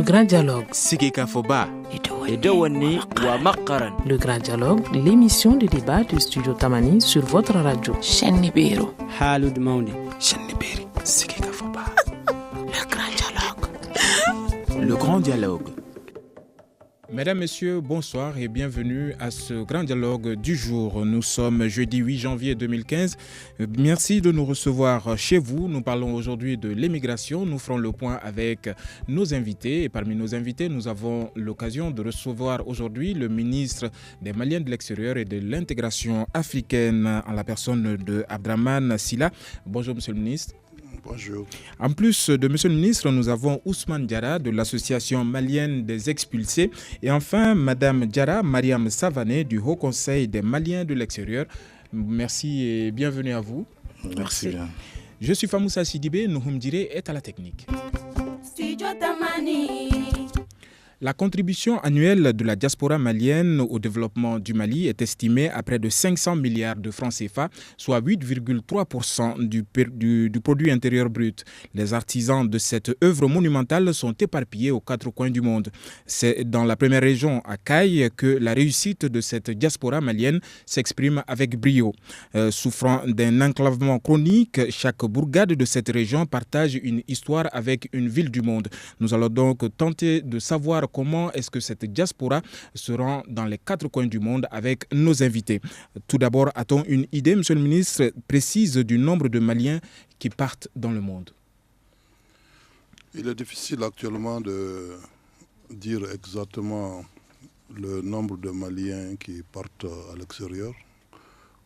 grand dialogue. Sigeka Foba. Edouani wa Makaran. Le grand dialogue, l'émission de débat du studio Tamani sur votre radio. Chenibero. Halud Mauni. Cheniberi. Sigeka Foba. Le grand dialogue. Le grand dialogue. Mesdames, Messieurs, bonsoir et bienvenue à ce grand dialogue du jour. Nous sommes jeudi 8 janvier 2015. Merci de nous recevoir chez vous. Nous parlons aujourd'hui de l'émigration. Nous ferons le point avec nos invités. Et parmi nos invités, nous avons l'occasion de recevoir aujourd'hui le ministre des Maliens de l'extérieur et de l'intégration africaine en la personne de Abdraman Sila. Bonjour, Monsieur le ministre. Bonjour. En plus de Monsieur le ministre, nous avons Ousmane Diarra de l'association malienne des expulsés et enfin Madame Diarra Mariam Savané du Haut Conseil des Maliens de l'extérieur. Merci et bienvenue à vous. Merci bien. Je suis Famoussa Sidibé, Nouhoum Diré est à la technique. Studio Tamani. La contribution annuelle de la diaspora malienne au développement du Mali est estimée à près de 500 milliards de francs CFA, soit 8,3% du produit intérieur brut. Les artisans de cette œuvre monumentale sont éparpillés aux quatre coins du monde. C'est dans la première région, à Caille, que la réussite de cette diaspora malienne s'exprime avec brio. Souffrant d'un enclavement chronique, chaque bourgade de cette région partage une histoire avec une ville du monde. Nous allons donc tenter de savoir comment est-ce que cette diaspora se rend dans les quatre coins du monde avec nos invités. Tout d'abord, a-t-on une idée, Monsieur le ministre, précise du nombre de Maliens qui partent dans le monde? Il est difficile actuellement de dire exactement le nombre de Maliens qui partent à l'extérieur,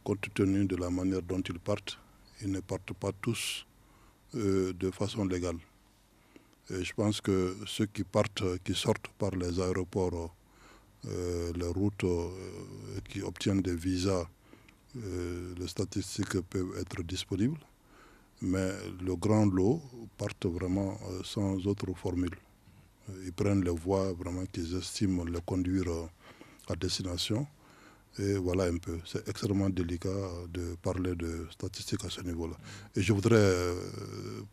compte tenu de la manière dont ils partent. Ils ne partent pas tous de façon légale. Et je pense que ceux qui partent, qui sortent par les aéroports, les routes, qui obtiennent des visas, les statistiques peuvent être disponibles. Mais le grand lot partent vraiment sans autre formule. Ils prennent les voies vraiment qu'ils estiment les conduire à destination. Et voilà un peu. C'est extrêmement délicat de parler de statistiques à ce niveau-là. Et je voudrais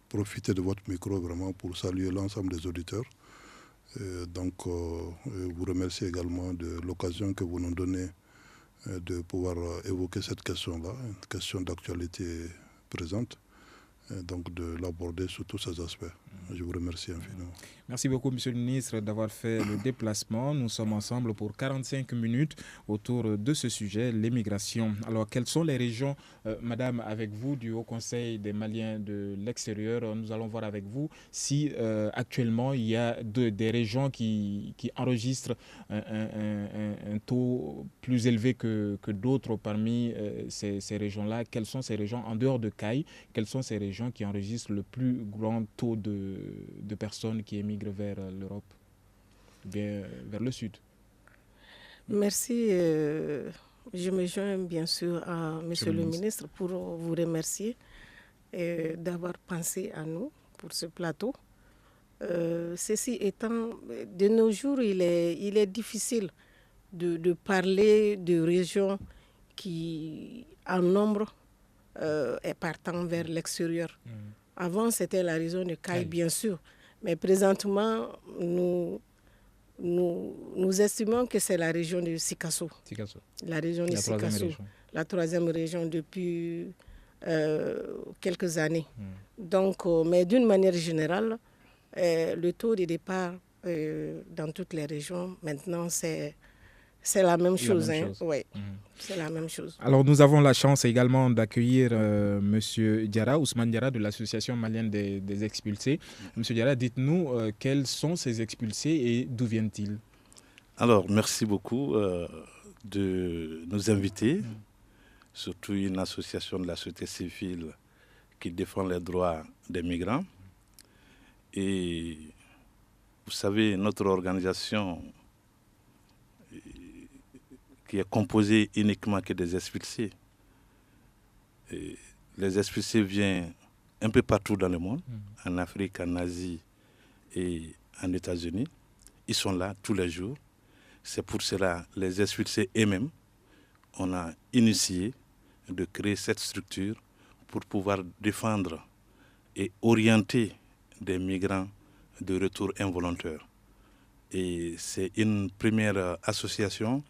profiter de votre micro vraiment pour saluer l'ensemble des auditeurs. Vous remercie également de l'occasion que vous nous donnez de pouvoir évoquer cette question-là, une question d'actualité présente. Donc de l'aborder sous tous ces aspects. Je vous remercie infiniment. Merci beaucoup, Monsieur le ministre, d'avoir fait le déplacement. Nous sommes ensemble pour 45 minutes autour de ce sujet, l'émigration. Alors, quelles sont les régions, Madame, avec vous, du Haut Conseil des Maliens de l'extérieur? Nous allons voir avec vous si actuellement il y a des régions qui enregistrent un taux plus élevé que d'autres parmi ces régions-là. Quelles sont ces régions en dehors de Caille? Quelles sont ces régions qui enregistrent le plus grand taux de personnes qui émigrent vers l'Europe, vers le sud? Merci. Je me joins bien sûr à Monsieur le ministre pour vous remercier d'avoir pensé à nous pour ce plateau. Ceci étant, de nos jours, il est difficile de parler de régions qui, en nombre, est partant vers l'extérieur. Avant, c'était la région de Caille, bien sûr. Mais présentement, nous estimons que c'est la région de Sikasso. La région de Sikasso. La troisième région depuis quelques années. Donc, mais d'une manière générale, le taux de départ dans toutes les régions, maintenant, c'est la même chose. Oui, c'est la même chose. Alors, nous avons la chance également d'accueillir Monsieur Diarra, Ousmane Diarra de l'association malienne des expulsés. Monsieur Diarra, dites-nous quels sont ces expulsés et d'où viennent-ils? Alors, merci beaucoup de nous inviter, surtout une association de la société civile qui défend les droits des migrants. Et vous savez, notre organisation qui est composé uniquement que des expulsés. Et les expulsés viennent un peu partout dans le monde, en Afrique, en Asie et en États-Unis. Ils sont là tous les jours. C'est pour cela les expulsés eux-mêmes, on a initié de créer cette structure pour pouvoir défendre et orienter des migrants de retour involontaire. Et c'est une première association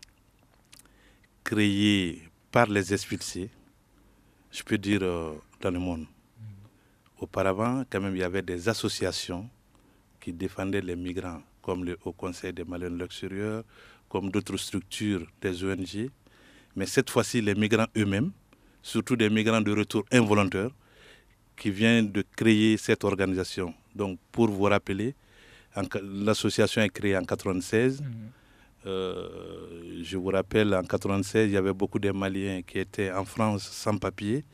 créée par les expulsés, je peux dire, dans le monde. Auparavant, quand même, il y avait des associations qui défendaient les migrants, comme le Haut Conseil des Maliens de l'extérieur, comme d'autres structures des ONG. Mais cette fois-ci, les migrants eux-mêmes, surtout des migrants de retour involontaires, qui viennent de créer cette organisation. Donc, pour vous rappeler, l'association est créée en 1996. Je vous rappelle, en 1996, il y avait beaucoup de Maliens qui étaient en France sans papier,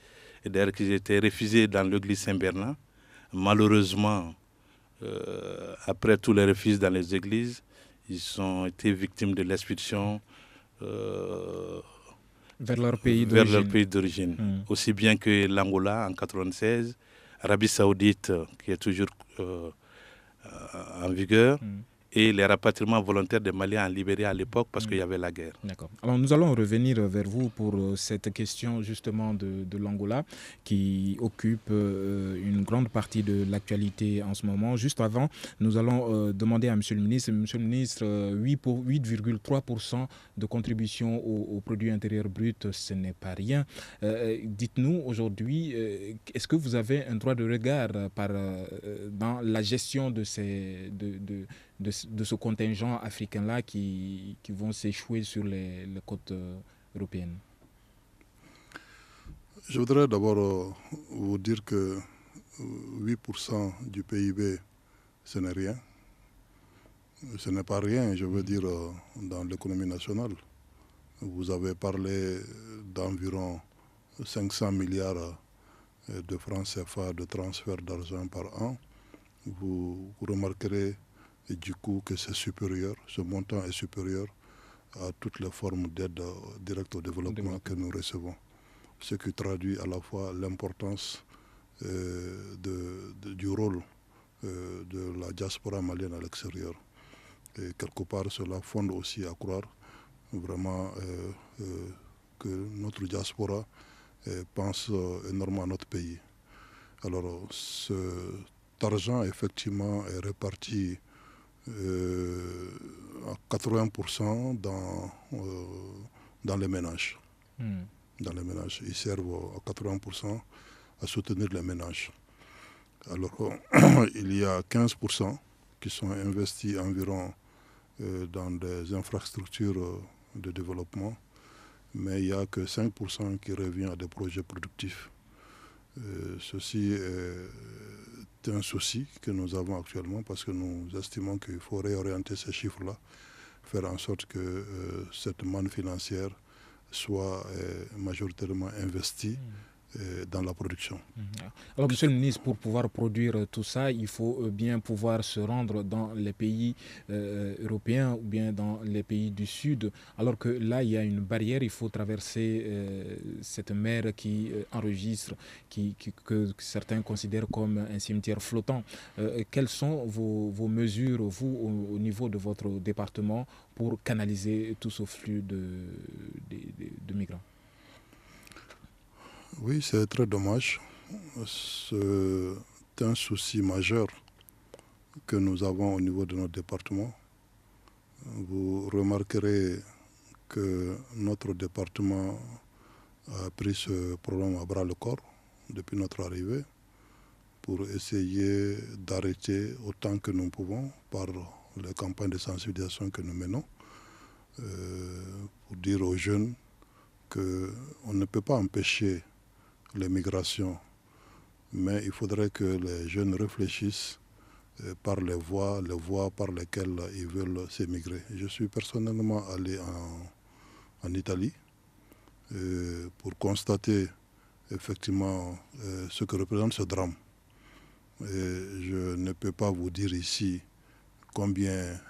et d'ailleurs qui étaient refusés dans l'église Saint-Bernard. Malheureusement, après tous les refus dans les églises, ils ont été victimes de l'expulsion vers leur pays d'origine. Aussi bien que l'Angola en 1996, Arabie Saoudite qui est toujours en vigueur, et les rapatriements volontaires des Maliens en Libérie à l'époque parce qu'il y avait la guerre. D'accord. Alors nous allons revenir vers vous pour cette question justement de l'Angola qui occupe une grande partie de l'actualité en ce moment. Juste avant, nous allons demander à Monsieur le ministre, 8,3% de contribution au produit intérieur brut, ce n'est pas rien. Dites-nous aujourd'hui, est-ce que vous avez un droit de regard dans la gestion de ce contingent africain-là qui vont s'échouer sur les côtes européennes? Je voudrais d'abord vous dire que 8% du PIB, ce n'est rien. Ce n'est pas rien, je veux dire, dans l'économie nationale. Vous avez parlé d'environ 500 milliards de francs CFA de transfert d'argent par an. Vous remarquerez et du coup que c'est supérieur, ce montant est supérieur à toutes les formes d'aide directe au développement que nous recevons. Ce qui traduit à la fois l'importance du rôle de la diaspora malienne à l'extérieur. Et quelque part, cela fonde aussi à croire vraiment que notre diaspora pense énormément à notre pays. Alors, cet argent, effectivement, est réparti à 80% dans les ménages. Dans les ménages. Ils servent à 80% à soutenir les ménages. Alors il y a 15% qui sont investis environ dans des infrastructures de développement, mais il n'y a que 5% qui revient à des projets productifs. Ceci est un souci que nous avons actuellement parce que nous estimons qu'il faut réorienter ces chiffres-là, faire en sorte que cette manne financière soit majoritairement investie dans la production. Alors, Monsieur le ministre, pour pouvoir produire tout ça, il faut bien pouvoir se rendre dans les pays européens ou bien dans les pays du Sud. Alors que là, il y a une barrière, il faut traverser cette mer qui enregistre, que certains considèrent comme un cimetière flottant. Quelles sont vos mesures, vous, au niveau de votre département, pour canaliser tout ce flux de migrants? Oui, c'est très dommage. C'est un souci majeur que nous avons au niveau de notre département. Vous remarquerez que notre département a pris ce problème à bras le corps depuis notre arrivée pour essayer d'arrêter autant que nous pouvons par les campagnes de sensibilisation que nous menons pour dire aux jeunes qu'on ne peut pas empêcher les migrations, mais il faudrait que les jeunes réfléchissent par les voies par lesquelles ils veulent s'émigrer. Je suis personnellement allé en Italie pour constater effectivement ce que représente ce drame. Et je ne peux pas vous dire ici combien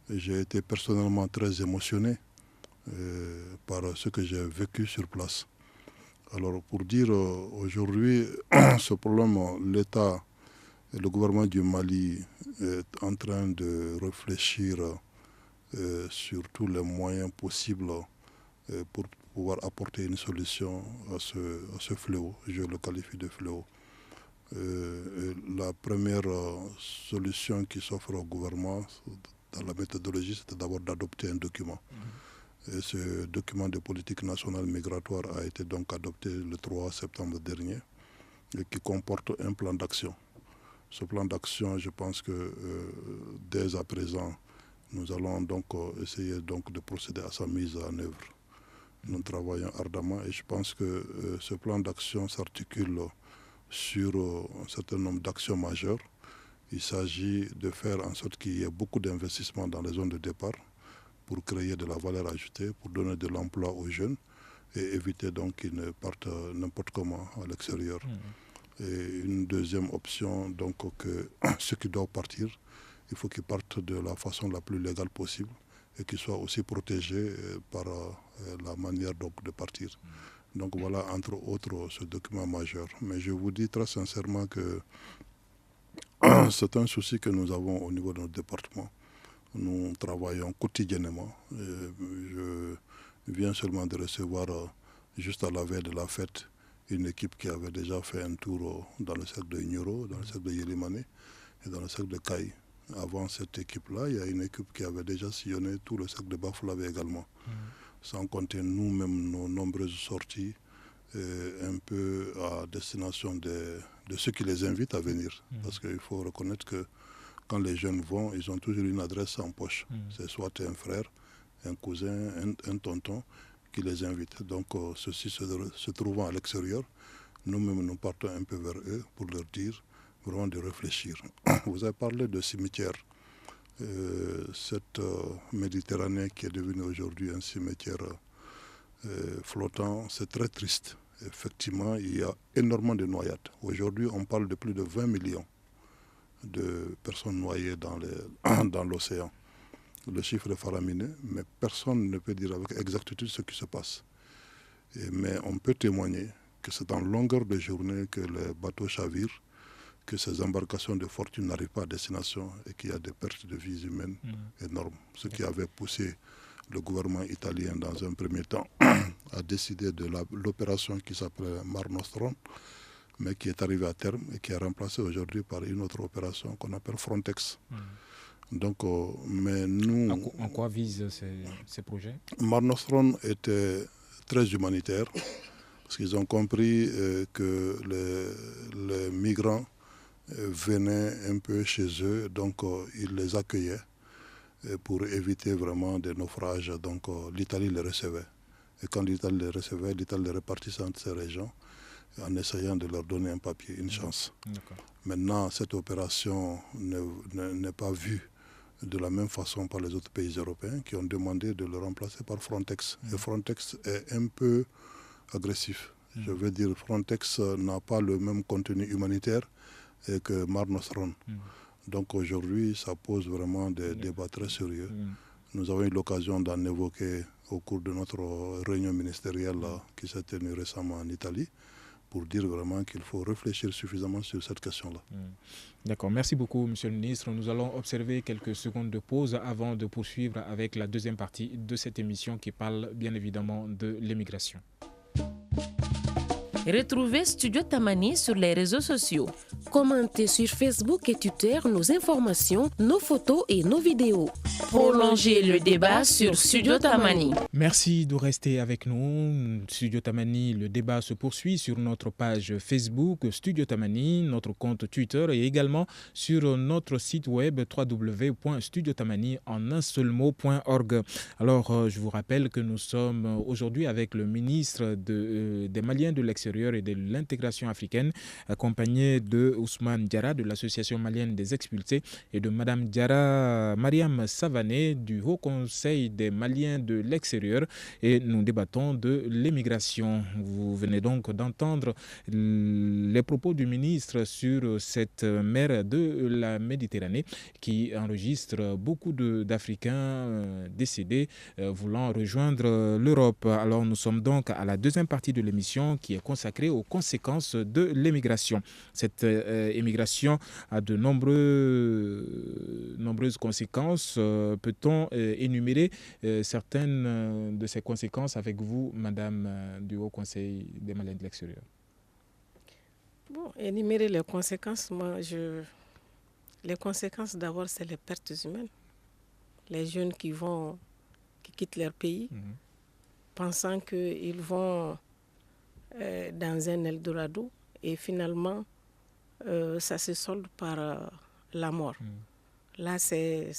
j'ai été personnellement très émotionné par ce que j'ai vécu sur place. Alors pour dire aujourd'hui, ce problème, l'État et le gouvernement du Mali est en train de réfléchir sur tous les moyens possibles pour pouvoir apporter une solution à ce fléau. Je le qualifie de fléau. La première solution qui s'offre au gouvernement dans la méthodologie, c'était d'abord d'adopter un document. Et ce document de politique nationale migratoire a été donc adopté le 3 septembre dernier et qui comporte un plan d'action. Ce plan d'action, je pense que dès à présent, nous allons donc essayer donc de procéder à sa mise en œuvre. Nous travaillons ardemment et je pense que ce plan d'action s'articule sur un certain nombre d'actions majeures. Il s'agit de faire en sorte qu'il y ait beaucoup d'investissements dans les zones de départ pour créer de la valeur ajoutée, pour donner de l'emploi aux jeunes et éviter donc qu'ils ne partent n'importe comment à l'extérieur. Et une deuxième option, donc que ceux qui doivent partir, il faut qu'ils partent de la façon la plus légale possible et qu'ils soient aussi protégés par la manière donc de partir. Donc voilà, entre autres, ce document majeur. Mais je vous dis très sincèrement que c'est un souci que nous avons au niveau de notre département. Nous travaillons quotidiennement. Je viens seulement de recevoir, juste à la veille de la fête, une équipe qui avait déjà fait un tour dans le cercle de Nyoro, dans le cercle de Yelimane et dans le cercle de Kaï. Avant cette équipe-là, il y a une équipe qui avait déjà sillonné tout le cercle de Bafoulavé également. Sans compter nous-mêmes nos nombreuses sorties, un peu à destination de ceux qui les invitent à venir. Parce qu'il faut reconnaître que quand les jeunes vont, ils ont toujours une adresse en poche. C'est soit un frère, un cousin, un tonton qui les invite. Donc ceux-ci se trouvant à l'extérieur, nous-mêmes nous partons un peu vers eux pour leur dire vraiment de réfléchir. Vous avez parlé de cimetière. Cette Méditerranée qui est devenue aujourd'hui un cimetière flottant, c'est très triste. Effectivement, il y a énormément de noyades. Aujourd'hui, on parle de plus de 20 millions de personnes noyées dans l'océan. Le chiffre est faramineux, mais personne ne peut dire avec exactitude ce qui se passe. Mais on peut témoigner que c'est en longueur de journée que les bateaux chavirent, que ces embarcations de fortune n'arrivent pas à destination et qu'il y a des pertes de vies humaines énormes. Ce qui avait poussé le gouvernement italien dans un premier temps à décider de l'opération qui s'appelait Mare Nostrum, mais qui est arrivée à terme et qui est remplacée aujourd'hui par une autre opération qu'on appelle Frontex. Donc, mais nous... En quoi visent ces projets? Mare Nostrum était très humanitaire parce qu'ils ont compris que les migrants venaient un peu chez eux, donc ils les accueillaient pour éviter vraiment des naufrages. Donc l'Italie les recevait. Et quand l'Italie les recevait, l'Italie les répartissait entre ces régions en essayant de leur donner un papier, une chance. Maintenant, cette opération n'est pas vue de la même façon par les autres pays européens qui ont demandé de le remplacer par Frontex. Et Frontex est un peu agressif. Je veux dire, Frontex n'a pas le même contenu humanitaire que Mare Nostrum. Donc aujourd'hui, ça pose vraiment des débats très sérieux. Nous avons eu l'occasion d'en évoquer au cours de notre réunion ministérielle qui s'est tenue récemment en Italie, pour dire vraiment qu'il faut réfléchir suffisamment sur cette question-là. D'accord, merci beaucoup Monsieur le Ministre. Nous allons observer quelques secondes de pause avant de poursuivre avec la deuxième partie de cette émission qui parle bien évidemment de l'immigration. Retrouvez Studio Tamani sur les réseaux sociaux. Commentez sur Facebook et Twitter nos informations, nos photos et nos vidéos. Prolongez le débat sur Studio Tamani. Merci de rester avec nous. Studio Tamani, le débat se poursuit sur notre page Facebook Studio Tamani, notre compte Twitter et également sur notre site web www.studiotamani en un seul mot.org. Alors, je vous rappelle que nous sommes aujourd'hui avec le ministre des Maliens de l'extérieur et de l'intégration africaine, accompagné de Ousmane Diarra de l'Association malienne des expulsés et de Madame Diarra Mariam Savané du Haut Conseil des Maliens de l'extérieur et nous débattons de l'immigration. Vous venez donc d'entendre les propos du ministre sur cette mer de la Méditerranée qui enregistre beaucoup d'Africains décédés voulant rejoindre l'Europe. Alors nous sommes donc à la deuxième partie de l'émission qui est consacrée aux conséquences de l'immigration. Cette immigration a de nombreuses conséquences. Peut-on énumérer certaines de ces conséquences avec vous, Madame du Haut Conseil des Maliens de l'extérieur? Bon, énumérer les conséquences, les conséquences d'abord, c'est les pertes humaines. Les jeunes qui quittent leur pays, pensant qu'ils vont dans un Eldorado et finalement, ça se solde par la mort. Là, c'est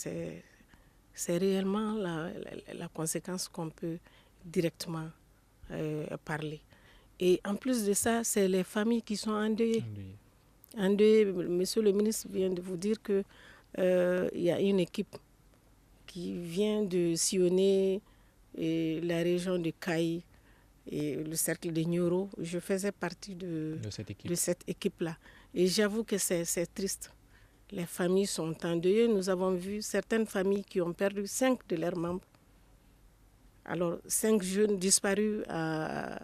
réellement la conséquence qu'on peut directement parler. Et en plus de ça, c'est les familles qui sont endeuillées. Monsieur le ministre vient de vous dire qu'il y a une équipe qui vient de sillonner la région de Caï et le cercle de Nioro. Je faisais partie de cette équipe-là. Et j'avoue que c'est triste. Les familles sont endeuillées. Nous avons vu certaines familles qui ont perdu 5 de leurs membres. Alors, 5 jeunes disparus en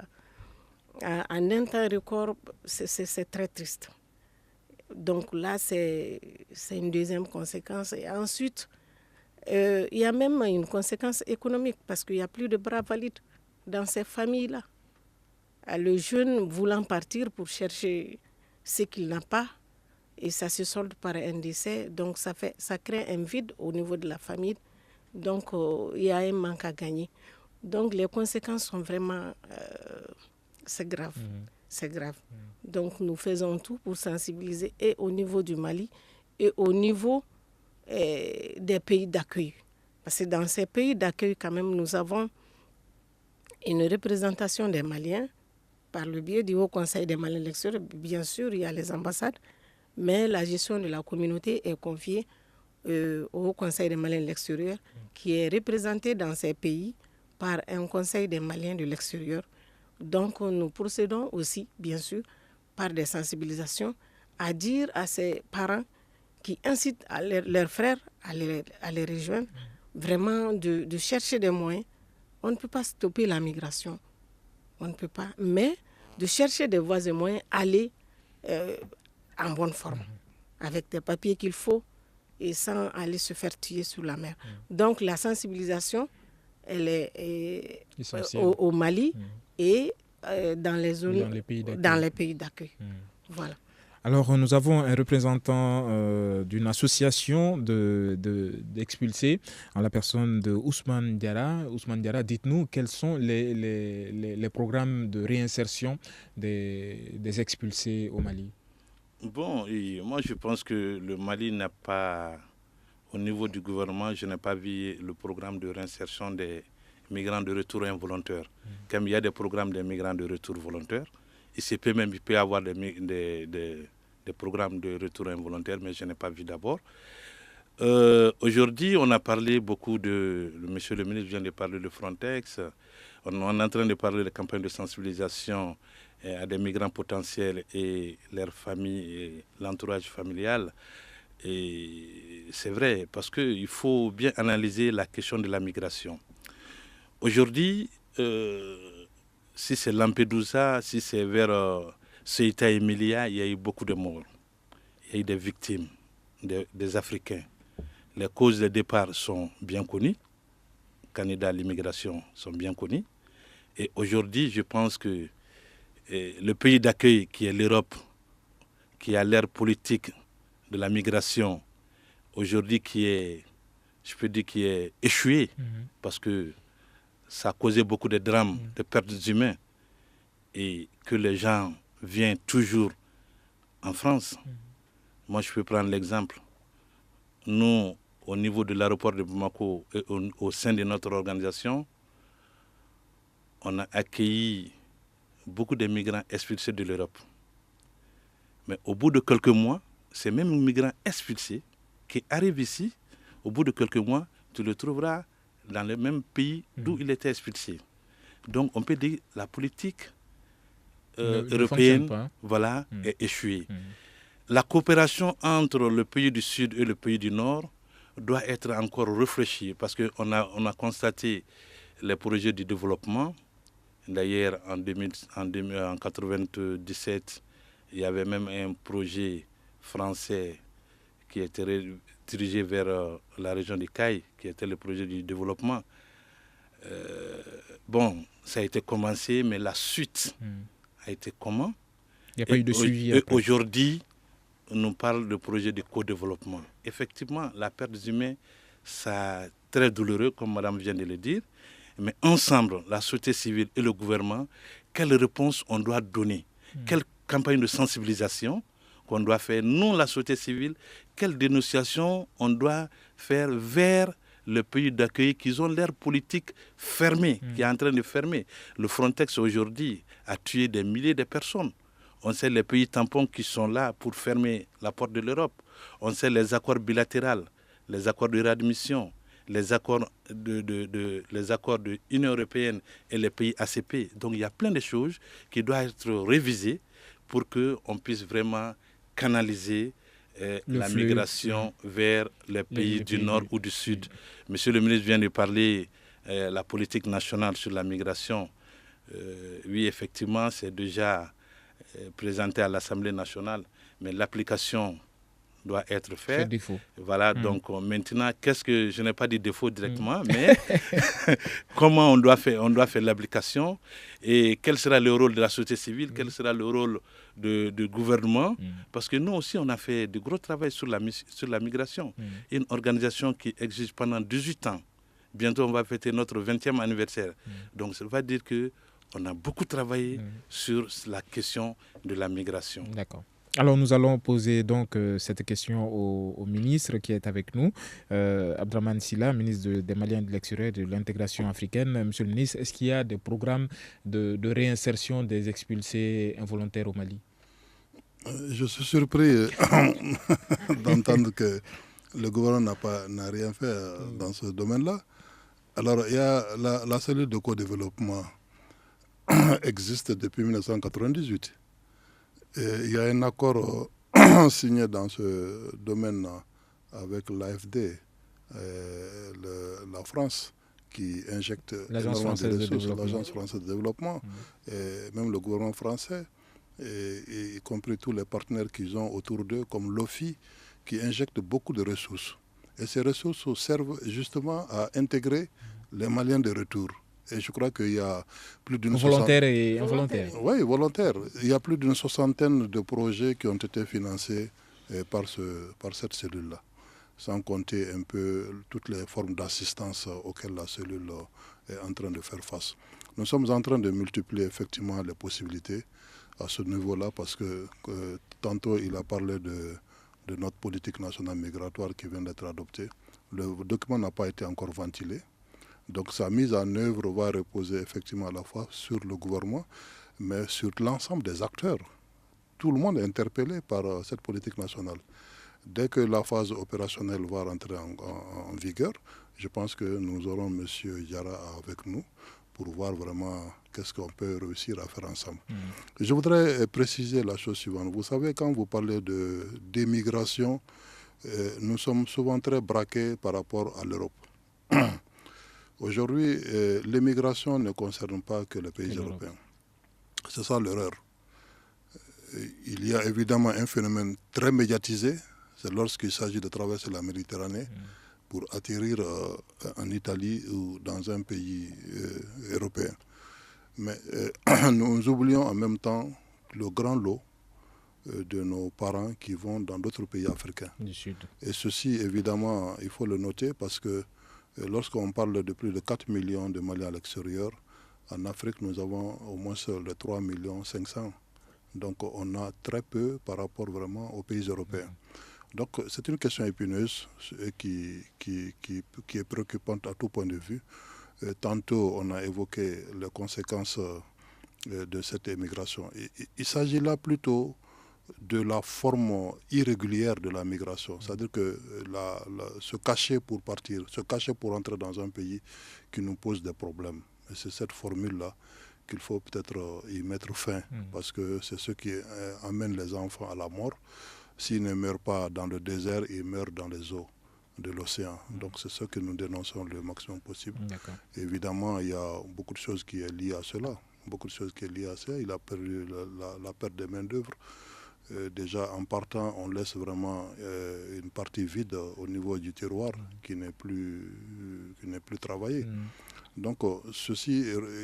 un temps record, c'est très triste. Donc là, c'est une deuxième conséquence. Et ensuite, il y a même une conséquence économique parce qu'il n'y a plus de bras valides dans ces familles-là. Le jeune voulant partir pour chercher ce qu'il n'a pas, et ça se solde par un décès, donc ça crée un vide au niveau de la famille. Donc il y a un manque à gagner. Donc les conséquences sont vraiment... c'est grave. C'est grave. Donc nous faisons tout pour sensibiliser et au niveau du Mali et au niveau des pays d'accueil. Parce que dans ces pays d'accueil, quand même, nous avons une représentation des Maliens par le biais du Haut Conseil des Maliens de l'extérieur. Bien sûr, il y a les ambassades, mais la gestion de la communauté est confiée au Haut Conseil des Maliens de l'extérieur, qui est représenté dans ces pays par un Conseil des Maliens de l'extérieur. Donc, nous procédons aussi, bien sûr, par des sensibilisations, à dire à ces parents qui incitent leurs frères à les rejoindre, vraiment de chercher des moyens. On ne peut pas stopper la migration, on ne peut pas, mais de chercher des voies et moyens, aller en bonne forme, avec des papiers qu'il faut et sans aller se faire tuer sur la mer. Donc, la sensibilisation, elle est au Mali et dans les zones, dans les pays d'accueil. Voilà. Alors, nous avons un représentant d'une association d'expulsés, en la personne de Ousmane Diarra. Ousmane Diarra, dites-nous quels sont les programmes de réinsertion des expulsés au Mali. Bon, moi je pense que le Mali n'a pas, au niveau du gouvernement, je n'ai pas vu le programme de réinsertion des migrants de retour involontaires. Comme il y a des programmes des migrants de retour volontaires, il peut y avoir des programmes de retour involontaire, mais je n'ai pas vu d'abord. Aujourd'hui, on a parlé beaucoup monsieur le ministre vient de parler de Frontex, on est en train de parler de campagnes de sensibilisation à des migrants potentiels et leurs familles et l'entourage familial. Et c'est vrai, parce qu'il faut bien analyser la question de la migration. Aujourd'hui, si c'est Lampedusa, si c'est vers Ceuta et Melilla, il y a eu beaucoup de morts. Il y a eu des victimes, des Africains. Les causes de départ sont bien connues. Candidats à l'immigration sont bien connus. Et aujourd'hui, je pense que le pays d'accueil qui est l'Europe, qui a l'ère politique de la migration, aujourd'hui qui est échoué, parce que ça a causé beaucoup de drames, de pertes humaines, et que les gens viennent toujours en France. Moi, je peux prendre l'exemple. Nous, au niveau de l'aéroport de Bamako, et au sein de notre organisation, on a accueilli beaucoup de migrants expulsés de l'Europe. Mais au bout de quelques mois, ces mêmes migrants expulsés qui arrivent ici, au bout de quelques mois, tu le trouveras dans le même pays d'où il était expulsé. Donc on peut dire que la politique européenne est échouée. La coopération entre le pays du Sud et le pays du Nord doit être encore réfléchie parce qu'on a constaté les projets de développement. D'ailleurs, en 1997, il y avait même un projet français qui était dirigé vers la région de Caille, qui était le projet du développement. Bon, ça a été commencé, mais la suite a été comment? Il n'y a pas eu de suivi. Et aujourd'hui, on nous parle de projet de co-développement. Effectivement, la perte humaine, c'est très douloureux, comme madame vient de le dire. Mais ensemble, la société civile et le gouvernement, quelle réponse on doit donner? Quelle campagne de sensibilisation qu'on doit faire? Nous, la société civile, quelle dénonciation on doit faire vers le pays d'accueil qui ont l'air politique fermé, qui est en train de fermer. Le Frontex aujourd'hui a tué des milliers de personnes. On sait les pays tampons qui sont là pour fermer la porte de l'Europe. On sait les accords bilatéraux, les accords de réadmission, les accords de l'Union européenne et les pays ACP. Donc il y a plein de choses qui doivent être révisées pour qu'on puisse vraiment canaliser la migration vers les pays du nord ou du sud. Monsieur le ministre vient de parler de la politique nationale sur la migration. Oui, effectivement, c'est déjà présenté à l'Assemblée nationale, mais l'application doit être faite. Voilà, donc maintenant, je n'ai pas dit défaut directement, mais comment on doit faire l'application et quel sera le rôle de la société civile, quel sera le rôle du gouvernement, parce que nous aussi, on a fait de gros travail sur la migration. Une organisation qui existe pendant 18 ans. Bientôt, on va fêter notre 20e anniversaire. Donc, ça veut dire qu'on a beaucoup travaillé sur la question de la migration. D'accord. Alors, nous allons poser donc cette question au ministre qui est avec nous, Abdraman Silla, ministre des Maliens de l'extérieur et de l'intégration africaine. Monsieur le ministre, est-ce qu'il y a des programmes de réinsertion des expulsés involontaires au Mali? Je suis surpris d'entendre que le gouvernement n'a rien fait dans ce domaine-là. Alors, il y a la cellule de co-développement existe depuis 1998. Et il y a un accord signé dans ce domaine avec l'AFD, la France, qui injecte énormément de ressources, l'Agence française de développement, et même le gouvernement français, y compris tous les partenaires qu'ils ont autour d'eux, comme l'OFI, qui injecte beaucoup de ressources. Et ces ressources servent justement à intégrer les Maliens de retour. Et je crois qu'il y a plus d'une volontaire et involontaire. Oui, volontaire. Il y a plus d'une soixantaine de projets qui ont été financés par cette cellule-là, sans compter un peu toutes les formes d'assistance auxquelles la cellule est en train de faire face. Nous sommes en train de multiplier effectivement les possibilités à ce niveau-là, parce que tantôt il a parlé de notre politique nationale migratoire qui vient d'être adoptée. Le document n'a pas été encore ventilé. Donc sa mise en œuvre va reposer effectivement à la fois sur le gouvernement, mais sur l'ensemble des acteurs. Tout le monde est interpellé par cette politique nationale. Dès que la phase opérationnelle va rentrer en vigueur, je pense que nous aurons M. Diarra avec nous pour voir vraiment qu'est-ce qu'on peut réussir à faire ensemble. Je voudrais préciser la chose suivante. Vous savez, quand vous parlez d'émigration, nous sommes souvent très braqués par rapport à l'Europe. Aujourd'hui, l'immigration ne concerne pas que les pays européens. C'est ça l'erreur. Il y a évidemment un phénomène très médiatisé, c'est lorsqu'il s'agit de traverser la Méditerranée pour atterrir en Italie ou dans un pays européen. Mais nous oublions en même temps le grand lot de nos parents qui vont dans d'autres pays africains. Du Sud. Et ceci, évidemment, il faut le noter parce que lorsqu'on parle de plus de 4 millions de Maliens à l'extérieur, en Afrique, nous avons au moins les 3 500 000. Donc on a très peu par rapport vraiment aux pays européens. Donc c'est une question épineuse qui est préoccupante à tout point de vue. Tantôt, on a évoqué les conséquences de cette émigration. Il s'agit là plutôt de la forme irrégulière de la migration. C'est-à-dire que se cacher pour partir, se cacher pour entrer dans un pays qui nous pose des problèmes. Et c'est cette formule-là qu'il faut peut-être y mettre fin, parce que c'est ce qui amène les enfants à la mort. S'ils ne meurent pas dans le désert, ils meurent dans les eaux de l'océan. Donc c'est ce que nous dénonçons le maximum possible. Évidemment, il y a beaucoup de choses qui sont liées à cela. Il a perdu la perte des main-d'œuvre. déjà en partant, on laisse vraiment une partie vide au niveau du tiroir qui n'est plus travaillé. Donc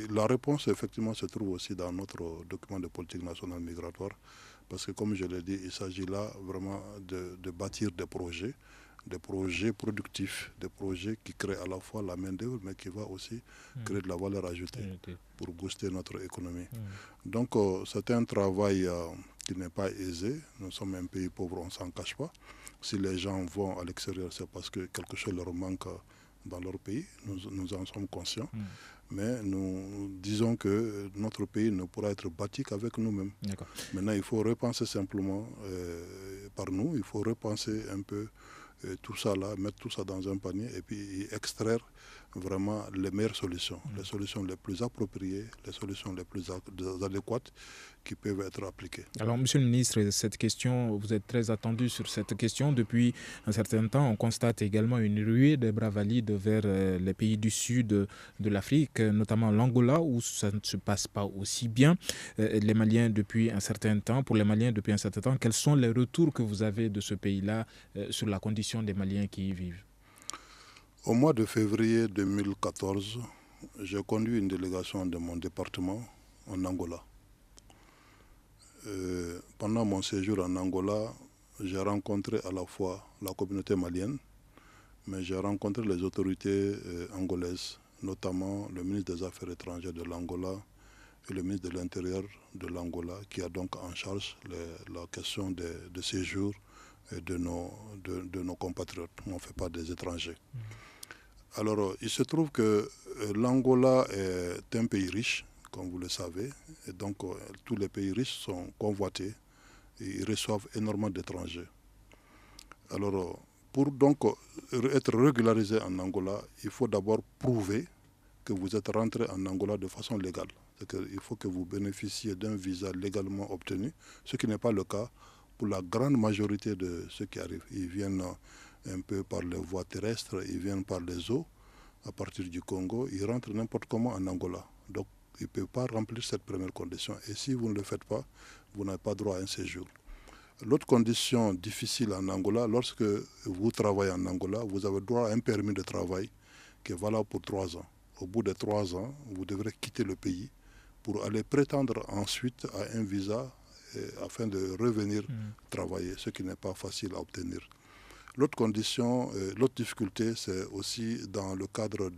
la réponse effectivement se trouve aussi dans notre document de politique nationale migratoire, parce que comme je l'ai dit, il s'agit là vraiment de bâtir des projets productifs, des projets qui créent à la fois la main-d'œuvre, mais qui va aussi créer de la valeur ajoutée pour booster notre économie. Donc c'est un travail qui n'est pas aisé. Nous sommes un pays pauvre, on ne s'en cache pas. Si les gens vont à l'extérieur, c'est parce que quelque chose leur manque dans leur pays. Nous en sommes conscients. Mais nous disons que notre pays ne pourra être bâti qu'avec nous-mêmes. Maintenant, il faut repenser simplement par nous. Il faut repenser un peu tout ça là, mettre tout ça dans un panier et puis extraire vraiment les meilleures solutions, les solutions les plus appropriées, les solutions les plus adéquates qui peuvent être appliquées. Alors, Monsieur le ministre, cette question, vous êtes très attendu sur cette question. Depuis un certain temps, on constate également une ruée des bras valides vers les pays du sud de l'Afrique, notamment l'Angola, où ça ne se passe pas aussi bien. Les Maliens, depuis un certain temps, quels sont les retours que vous avez de ce pays-là sur la condition des Maliens qui y vivent? Au mois de février 2014, j'ai conduit une délégation de mon département en Angola. Pendant mon séjour en Angola, j'ai rencontré à la fois la communauté malienne, mais j'ai rencontré les autorités angolaises, notamment le ministre des Affaires étrangères de l'Angola et le ministre de l'Intérieur de l'Angola, qui a donc en charge la question de séjour de nos compatriotes. On ne fait pas des étrangers. Alors, il se trouve que l'Angola est un pays riche, comme vous le savez, et donc tous les pays riches sont convoités et ils reçoivent énormément d'étrangers. Alors, pour donc être régularisé en Angola, il faut d'abord prouver que vous êtes rentré en Angola de façon légale. Il faut que vous bénéficiez d'un visa légalement obtenu, ce qui n'est pas le cas pour la grande majorité de ceux qui arrivent. Ils viennent un peu par les voies terrestres, ils viennent par les eaux, à partir du Congo, ils rentrent n'importe comment en Angola. Donc, ils ne peuvent pas remplir cette première condition. Et si vous ne le faites pas, vous n'avez pas droit à un séjour. L'autre condition difficile en Angola, lorsque vous travaillez en Angola, vous avez droit à un permis de travail qui est valable pour 3 ans. Au bout de 3 ans, vous devrez quitter le pays pour aller prétendre ensuite à un visa afin de revenir travailler, ce qui n'est pas facile à obtenir. L'autre condition, l'autre difficulté, c'est aussi dans le cadre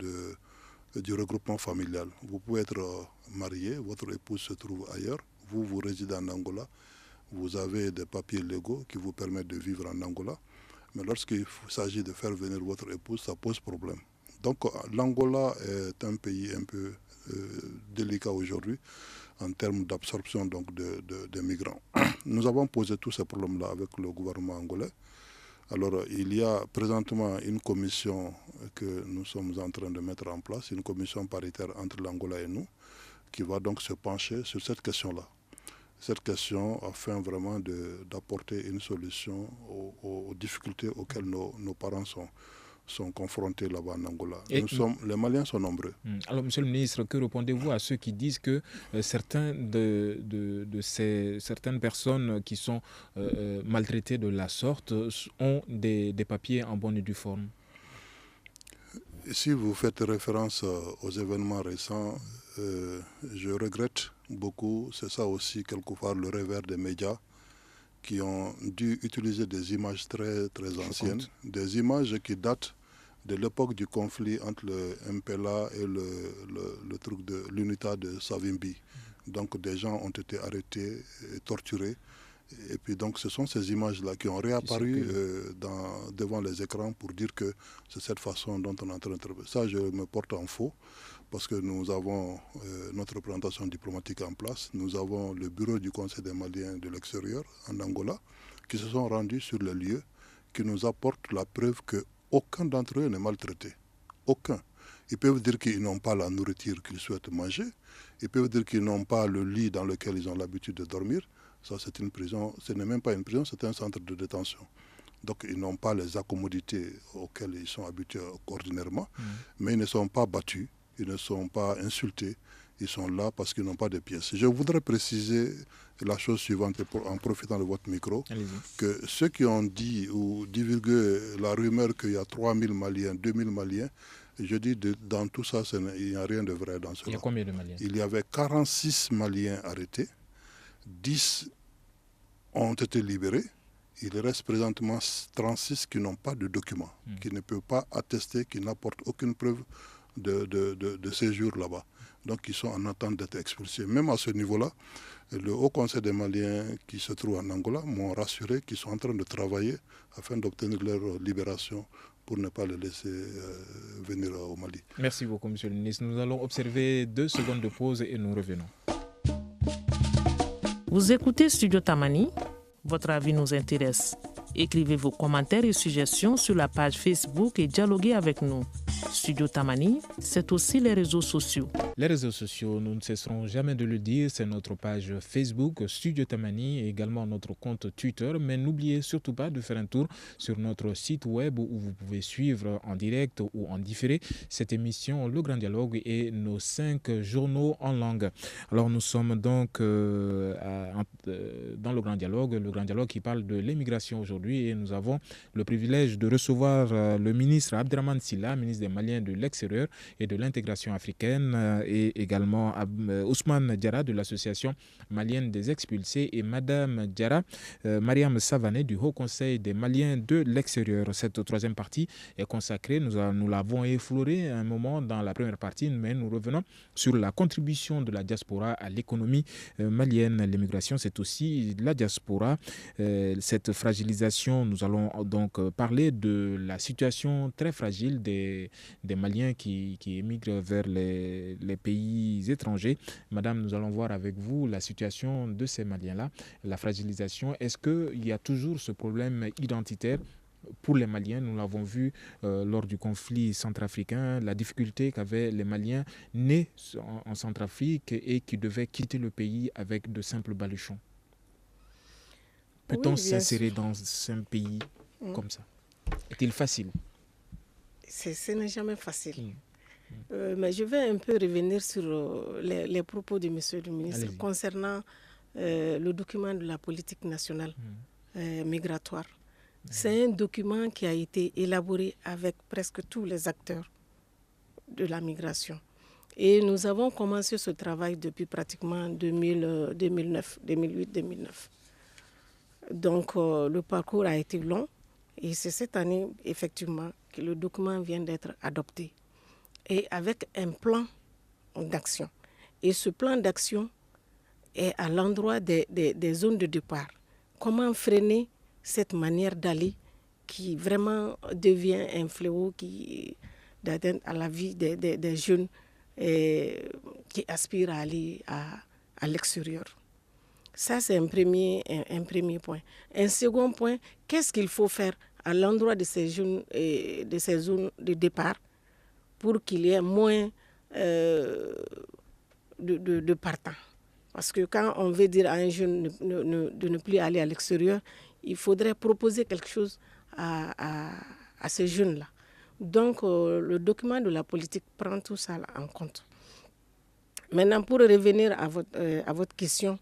du regroupement familial. Vous pouvez être marié, votre épouse se trouve ailleurs, vous résidez en Angola, vous avez des papiers légaux qui vous permettent de vivre en Angola, mais lorsqu'il s'agit de faire venir votre épouse, ça pose problème. Donc l'Angola est un pays un peu délicat aujourd'hui en termes d'absorption de migrants. Nous avons posé tous ces problèmes-là avec le gouvernement angolais. Alors, il y a présentement une commission que nous sommes en train de mettre en place, une commission paritaire entre l'Angola et nous, qui va donc se pencher sur cette question-là. Cette question afin vraiment d'apporter une solution aux difficultés auxquelles nos parents sont confrontés là-bas en Angola. Les Maliens sont nombreux. Alors, Monsieur le ministre, que répondez-vous à ceux qui disent que certaines personnes qui sont maltraitées de la sorte ont des papiers en bonne et due forme? Si vous faites référence aux événements récents, je regrette beaucoup. C'est ça aussi, quelquefois, le revers des médias qui ont dû utiliser des images très, très anciennes, des images qui datent de l'époque du conflit entre le MPLA et le truc de l'UNITA de Savimbi. Donc des gens ont été arrêtés et torturés. Et puis donc ce sont ces images-là qui ont réapparu devant les écrans pour dire que c'est cette façon dont on est en train de travailler. Ça, je me porte en faux parce que nous avons notre représentation diplomatique en place. Nous avons le bureau du Conseil des Maliens de l'extérieur en Angola qui se sont rendus sur les lieux, qui nous apportent la preuve qu'aucun d'entre eux n'est maltraité. Aucun. Ils peuvent dire qu'ils n'ont pas la nourriture qu'ils souhaitent manger. Ils peuvent dire qu'ils n'ont pas le lit dans lequel ils ont l'habitude de dormir. Ça, c'est une prison. Ce n'est même pas une prison, c'est un centre de détention. Donc, ils n'ont pas les accommodités auxquelles ils sont habitués ordinairement. Mais ils ne sont pas battus, ils ne sont pas insultés, Ils sont là parce qu'ils n'ont pas de pièces. Je voudrais préciser la chose suivante, en profitant de votre micro, que ceux qui ont dit ou divulgué la rumeur qu'il y a 3000 Maliens, 2000 Maliens, je dis dans tout ça, il n'y a rien de vrai dans cela. Il y a combien de Maliens? Il y avait 46 Maliens arrêtés, 10 ont été libérés. Il reste présentement 36 qui n'ont pas de documents, qui ne peuvent pas attester, qui n'apportent aucune preuve de séjour là-bas. Donc ils sont en attente d'être expulsés. Même à ce niveau-là, le Haut Conseil des Maliens qui se trouve en Angola m'ont rassuré qu'ils sont en train de travailler afin d'obtenir leur libération pour ne pas les laisser venir au Mali. Merci beaucoup, Monsieur le ministre. Nous allons observer 2 secondes de pause et nous revenons. Vous écoutez Studio Tamani. Votre avis nous intéresse. Écrivez vos commentaires et suggestions sur la page Facebook et dialoguez avec nous. Studio Tamani, c'est aussi les réseaux sociaux. Les réseaux sociaux, nous ne cesserons jamais de le dire, c'est notre page Facebook Studio Tamani et également notre compte Twitter. Mais n'oubliez surtout pas de faire un tour sur notre site web où vous pouvez suivre en direct ou en différé cette émission Le Grand Dialogue et nos 5 journaux en langue. Alors nous sommes donc dans le Grand Dialogue qui parle de l'immigration aujourd'hui et nous avons le privilège de recevoir le ministre Abdrahmane Sylla, ministre des Maliens de l'extérieur et de l'intégration africaine et également Ousmane Diarra de l'association malienne des expulsés et Madame Diarra, Mariam Savané du Haut Conseil des Maliens de l'extérieur. Cette troisième partie est consacrée, nous l'avons effleuré un moment dans la première partie, mais nous revenons sur la contribution de la diaspora à l'économie malienne. L'immigration, c'est aussi la diaspora. Cette fragilisation, nous allons donc parler de la situation très fragile des Maliens qui émigrent vers les pays étrangers. Madame, nous allons voir avec vous la situation de ces Maliens-là, la fragilisation. Est-ce qu'il y a toujours ce problème identitaire pour les Maliens? Nous l'avons vu lors du conflit centrafricain, la difficulté qu'avaient les Maliens nés en Centrafrique et qui devaient quitter le pays avec de simples baluchons. Peut-on s'insérer dans un pays comme ça? Est-il facile? Ce n'est jamais facile. Mais je vais un peu revenir sur les propos de monsieur le ministre concernant le document de la politique nationale migratoire. C'est un document qui a été élaboré avec presque tous les acteurs de la migration. Et nous avons commencé ce travail depuis pratiquement 2008-2009. Donc le parcours a été long et c'est cette année effectivement que le document vient d'être adopté et avec un plan d'action. Et ce plan d'action est à l'endroit des zones de départ. Comment freiner cette manière d'aller qui vraiment devient un fléau qui d'atteindre à la vie des jeunes qui aspirent à aller à l'extérieur. Ça, c'est un premier point. Un second point, qu'est-ce qu'il faut faire à l'endroit de ces jeunes et de ces zones de départ pour qu'il y ait moins de partants? Parce que quand on veut dire à un jeune de ne plus aller à l'extérieur, il faudrait proposer quelque chose à ces jeunes-là. Donc, le document de la politique prend tout ça en compte. Maintenant, pour revenir à votre question,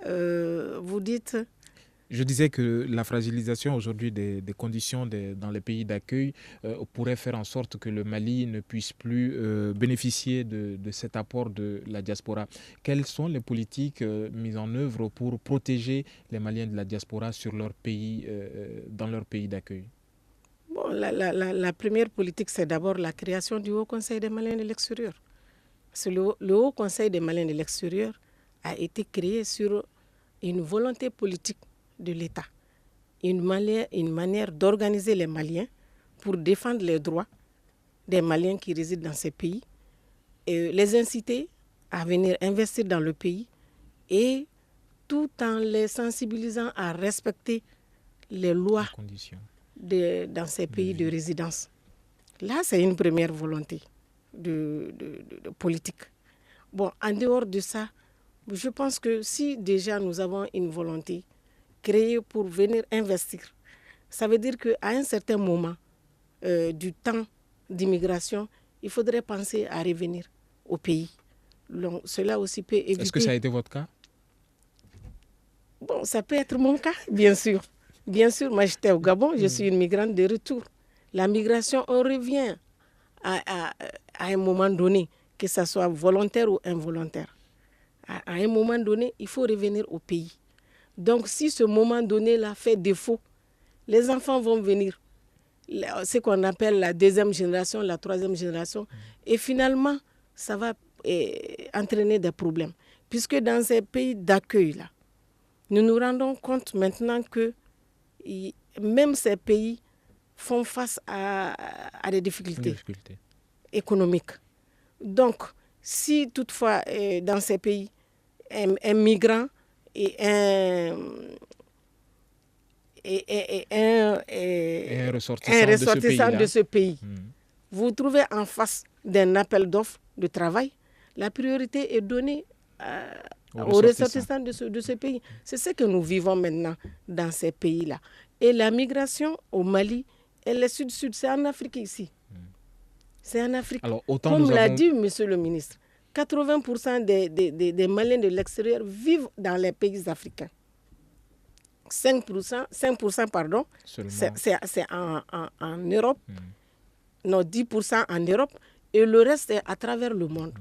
vous dites... Je disais que la fragilisation aujourd'hui des conditions dans les pays d'accueil pourrait faire en sorte que le Mali ne puisse plus bénéficier de cet apport de la diaspora. Quelles sont les politiques mises en œuvre pour protéger les Maliens de la diaspora sur leur pays, dans leur pays d'accueil? Bon, la première politique, c'est d'abord la création du Haut Conseil des Maliens de l'extérieur. Le Haut Conseil des Maliens de l'extérieur a été créé sur une volonté politique de l'État, une manière d'organiser les Maliens pour défendre les droits des Maliens qui résident dans ces pays, et les inciter à venir investir dans le pays et tout en les sensibilisant à respecter les lois dans ces pays de résidence. Là, c'est une première volonté de politique. Bon, en dehors de ça, je pense que si déjà nous avons une volonté créée pour venir investir, ça veut dire qu'à un certain moment du temps d'immigration, il faudrait penser à revenir au pays cela aussi peut éviter... Est-ce que ça a été votre cas? Bon, ça peut être mon cas, bien sûr. Bien sûr, moi j'étais au Gabon, je suis une migrante de retour. La migration, on revient à un moment donné, que ce soit volontaire ou involontaire. À un moment donné, il faut revenir au pays. Donc, si ce moment donné-là fait défaut, les enfants vont venir. Ce qu'on appelle la deuxième génération, la troisième génération. Et finalement, ça va entraîner des problèmes. Puisque dans ces pays d'accueil-là, nous nous rendons compte maintenant que même ces pays font face à des difficultés économiques. Donc, si toutefois, dans ces pays, un migrant et un ressortissant de ce pays, vous vous trouvez en face d'un appel d'offres de travail, la priorité est donnée aux ressortissants de ce pays. C'est ce que nous vivons maintenant dans ces pays-là. Et la migration au Mali, elle est sud-sud, c'est en Afrique ici. C'est en Afrique. Alors, comme l'a dit monsieur le ministre, 80% des Maliens de l'extérieur vivent dans les pays africains. 5% pardon, c'est en Europe. Non, 10% en Europe. Et le reste est à travers le monde.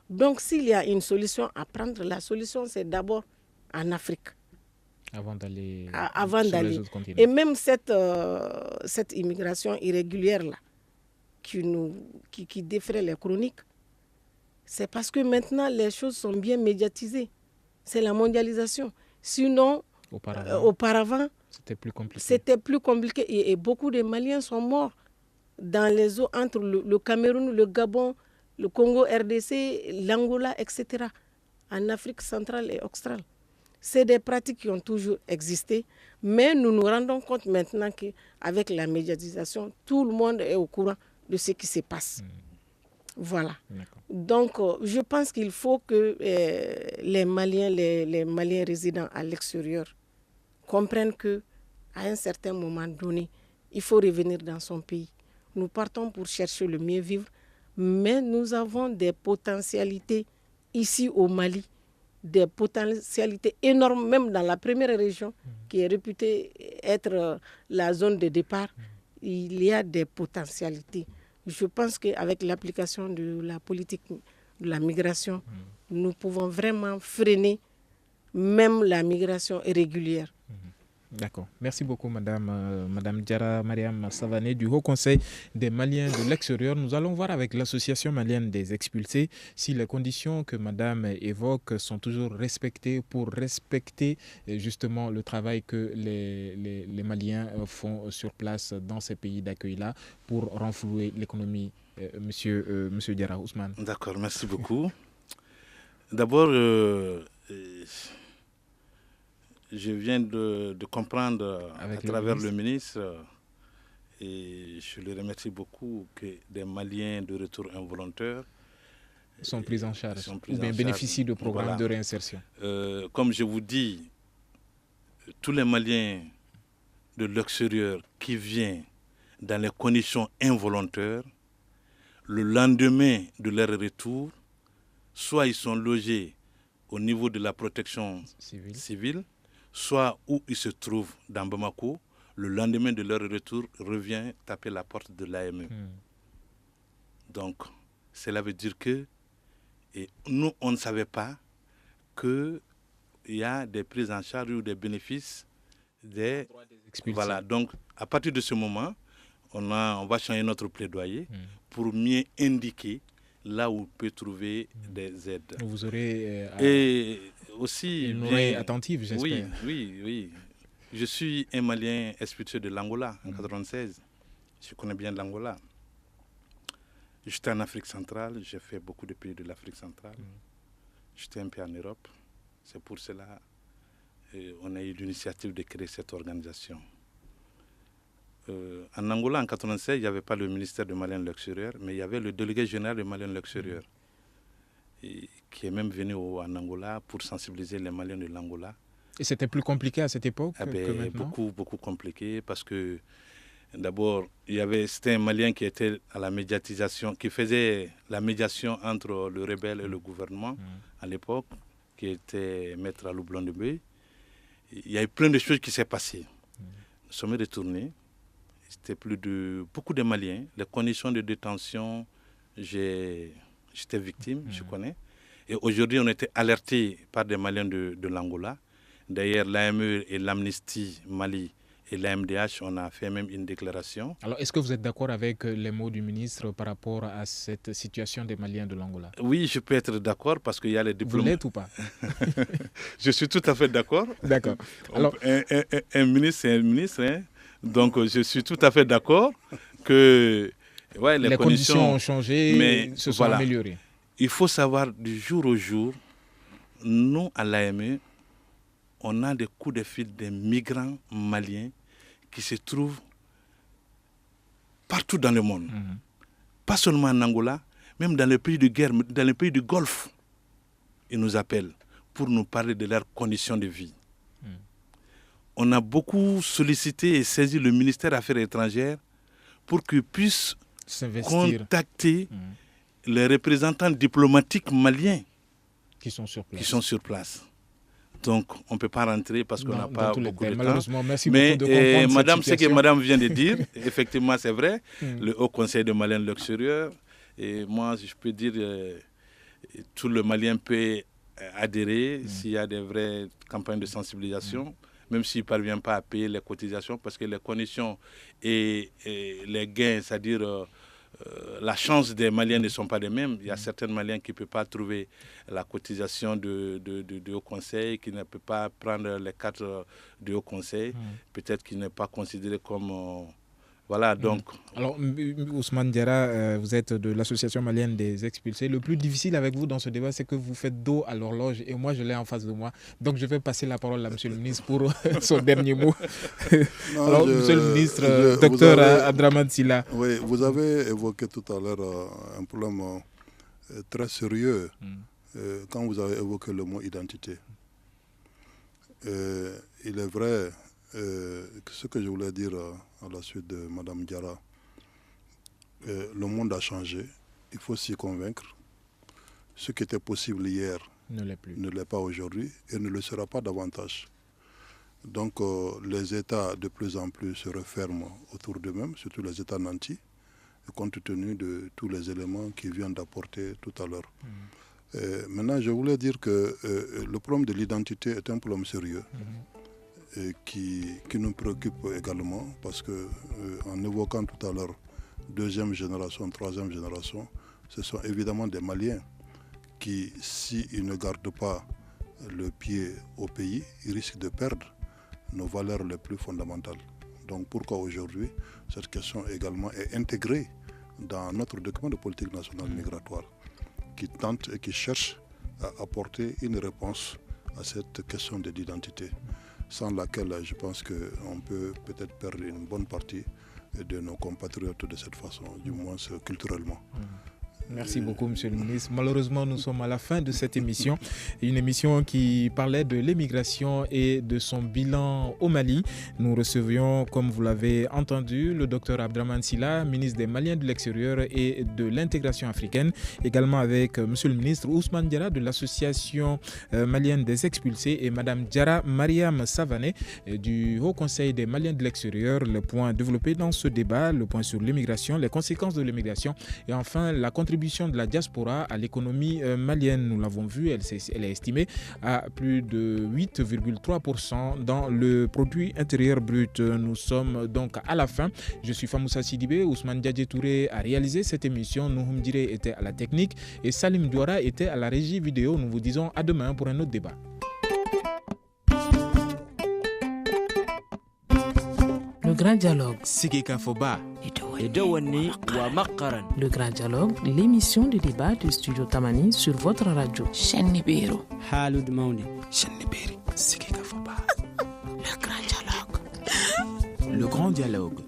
Donc, s'il y a une solution à prendre, la solution, c'est d'abord en Afrique. Avant d'aller les autres continents. Et même cette immigration irrégulière-là, qui défraie les chroniques, c'est parce que maintenant, les choses sont bien médiatisées. C'est la mondialisation. Sinon, auparavant c'était plus compliqué. Et beaucoup de Maliens sont morts dans les eaux entre le Cameroun, le Gabon, le Congo, RDC, l'Angola, etc. En Afrique centrale et australe. C'est des pratiques qui ont toujours existé, mais nous nous rendons compte maintenant qu'avec la médiatisation, tout le monde est au courant de ce qui se passe. Voilà. Donc, je pense qu'il faut que les Maliens résidant à l'extérieur comprennent qu'à un certain moment donné, il faut revenir dans son pays. Nous partons pour chercher le mieux vivre, mais nous avons des potentialités ici au Mali, des potentialités énormes, même dans la première région, qui est réputée être la zone de départ. Il y a des potentialités. Je pense qu'avec l'application de la politique de la migration, nous pouvons vraiment freiner même la migration irrégulière. D'accord. Merci beaucoup, Madame Diarra Mariam Savané du Haut Conseil des Maliens de l'extérieur. Nous allons voir avec l'Association malienne des expulsés si les conditions que Madame évoque sont toujours respectées pour respecter justement le travail que les Maliens font sur place dans ces pays d'accueil-là pour renflouer l'économie. Monsieur Diarra Ousmane. D'accord, merci beaucoup. D'abord, je viens de comprendre à travers le ministre, et je le remercie beaucoup, que des Maliens de retour involontaire sont pris en charge ou bien bénéficient de programmes de réinsertion. Comme je vous dis, tous les Maliens de l'extérieur qui viennent dans les conditions involontaires, le lendemain de leur retour, soit ils sont logés au niveau de la protection civile, soit où ils se trouvent dans Bamako, le lendemain de leur retour, revient taper la porte de l'AME. Donc, cela veut dire que nous, on ne savait pas qu'il y a des prises en charge ou des bénéfices des expulsés. Voilà, donc à partir de ce moment, on va changer notre plaidoyer pour mieux indiquer là où on peut trouver des aides. Vous aurez et aussi une oreille attentive, j'espère. Oui. Je suis un Malien expulsé de l'Angola en 1996. Je connais bien l'Angola. J'étais en Afrique centrale, j'ai fait beaucoup de pays de l'Afrique centrale. J'étais un peu en Europe. C'est pour cela qu'on a eu l'initiative de créer cette organisation. En Angola, en 1996, il n'y avait pas le ministère de Maliens de l'extérieur, mais il y avait le délégué général de Maliens de l'extérieur, qui est même venu en Angola pour sensibiliser les Maliens de l'Angola. Et c'était plus compliqué à cette époque que maintenant ? Beaucoup compliqué, parce que D'abord, c'était un Malien qui était à la médiatisation, qui faisait la médiation entre le rebelle et le gouvernement à l'époque, qui était maître Alou Blondebeuil. Il y a eu plein de choses qui s'est passées. Nous sommes retournés. C'était beaucoup de Maliens. Les conditions de détention, j'étais victime, je connais. Et aujourd'hui, on était alertés par des Maliens de l'Angola. D'ailleurs, l'AME et l'Amnesty Mali et l'AMDH, on a fait même une déclaration. Alors, est-ce que vous êtes d'accord avec les mots du ministre par rapport à cette situation des Maliens de l'Angola? Oui, je peux être d'accord parce qu'il y a les diplômes. Vous l'êtes ou pas? Je suis tout à fait d'accord. D'accord. Alors, un ministre, c'est un ministre. Hein. Donc, je suis tout à fait d'accord que les conditions ont changé, mais se sont améliorées. Il faut savoir, du jour au jour, nous, à l'AME, on a des coups de fil des migrants maliens qui se trouvent partout dans le monde. Pas seulement en Angola, même dans les pays de guerre, dans les pays du Golfe. Ils nous appellent pour nous parler de leurs conditions de vie. On a beaucoup sollicité et saisi le ministère des Affaires étrangères pour qu'il puisse contacter les représentants diplomatiques maliens qui sont sur place. Donc, on ne peut pas rentrer parce qu'on n'a pas beaucoup de temps. Malheureusement, merci beaucoup de comprendre madame, ce que madame vient de dire, effectivement, c'est vrai. Le Haut Conseil de Maliens de l'extérieur, et moi, je peux dire, tout le Malien peut adhérer s'il y a des vraies campagnes de sensibilisation, même s'il ne parvient pas à payer les cotisations, parce que les conditions et les gains, c'est-à-dire la chance des Maliens ne sont pas les mêmes. Il y a certains Maliens qui ne peuvent pas trouver la cotisation de Haut Conseil, qui ne peuvent pas prendre les cartes de Haut Conseil, peut-être qu'ils ne sont pas considérés comme... Voilà, donc... Alors, Ousmane Diarra, vous êtes de l'Association malienne des expulsés. Le plus difficile avec vous dans ce débat, c'est que vous faites dos à l'horloge et moi, je l'ai en face de moi. Donc, je vais passer la parole à M. le ministre pour son dernier mot. Non, alors, M. le ministre, Dr Abdraman Sylla. Oui, vous avez évoqué tout à l'heure un problème très sérieux quand vous avez évoqué le mot identité. Il est vrai que ce que je voulais dire à la suite de Mme Diarra, le monde a changé, il faut s'y convaincre. Ce qui était possible hier ne l'est pas aujourd'hui et ne le sera pas davantage. Donc les États de plus en plus se referment autour d'eux-mêmes, surtout les États nantis, compte tenu de tous les éléments qu'ils viennent d'apporter tout à l'heure. Maintenant, je voulais dire que le problème de l'identité est un problème sérieux. Et qui nous préoccupe également parce que en évoquant tout à l'heure deuxième génération, troisième génération, ce sont évidemment des Maliens qui, s'ils ne gardent pas le pied au pays, ils risquent de perdre nos valeurs les plus fondamentales. Donc pourquoi aujourd'hui cette question également est intégrée dans notre document de politique nationale migratoire qui tente et qui cherche à apporter une réponse à cette question de l'identité, sans laquelle je pense qu'on peut peut-être perdre une bonne partie de nos compatriotes de cette façon, du moins culturellement. Merci beaucoup, Monsieur le ministre. Malheureusement, nous sommes à la fin de cette émission. Une émission qui parlait de l'émigration et de son bilan au Mali. Nous recevions, comme vous l'avez entendu, le Dr Abdraman Sylla, ministre des Maliens de l'extérieur et de l'intégration africaine. Également avec Monsieur le ministre Ousmane Diarra de l'Association malienne des expulsés et Madame Diarra Mariam Savané du Haut Conseil des Maliens de l'extérieur. Le point développé dans ce débat, le point sur l'immigration, les conséquences de l'immigration et enfin la contribution de la diaspora à l'économie malienne. Nous l'avons vu, elle est estimée à plus de 8,3% dans le produit intérieur brut. Nous sommes donc à la fin. Je suis Famoussa Sidibé, Ousmane Diadje Touré a réalisé cette émission, Nouhoum Diré était à la technique et Salim Douara était à la régie vidéo. Nous vous disons à demain pour un autre débat. Le grand dialogue. Sigika Foba. Le grand dialogue, l'émission de débat du studio Tamani sur votre radio. Shenibiro. Halud Mauni. Shenibiri. Sigika Foba. Le grand dialogue. Le grand dialogue.